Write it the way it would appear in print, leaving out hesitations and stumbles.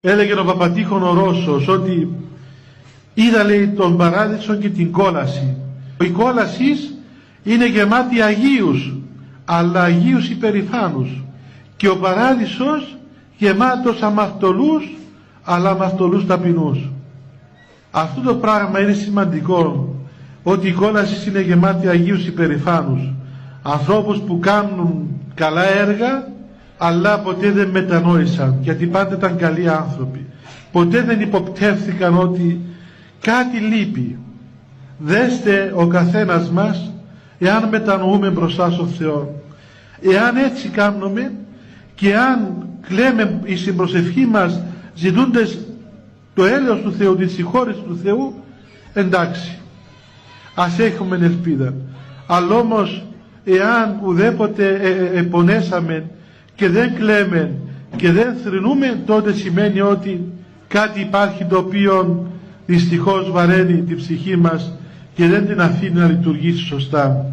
Έλεγε ο Παπατήχων ο Ρώσος ότι είδα, λέει, τον παράδεισο και την κόλαση. Η κόλαση είναι γεμάτη Αγίους, αλλά Αγίους υπερηφάνους, και ο παράδεισος γεμάτος αμαρτωλούς, αλλά αμαρτωλούς ταπεινούς. Αυτό το πράγμα είναι σημαντικό, ότι η κόλαση είναι γεμάτη Αγίους υπερηφάνους, ανθρώπους που κάνουν καλά έργα αλλά ποτέ δεν μετανόησαν, γιατί πάντα ήταν καλοί άνθρωποι, ποτέ δεν υποπτεύθηκαν ότι κάτι λείπει. Δέστε ο καθένας μας, εάν μετανοούμε μπροστά στον Θεό, εάν έτσι κάνουμε και αν κλαίμε στην προσευχή μας ζητούντες το έλεος του Θεού, τη συγχώρεση του Θεού, εντάξει, ας έχουμε ελπίδα. Αλλά όμως εάν ουδέποτε πονέσαμε και δεν κλαίμε και δεν θρηνούμε, τότε σημαίνει ότι κάτι υπάρχει το οποίο δυστυχώς βαραίνει την ψυχή μας και δεν την αφήνει να λειτουργήσει σωστά.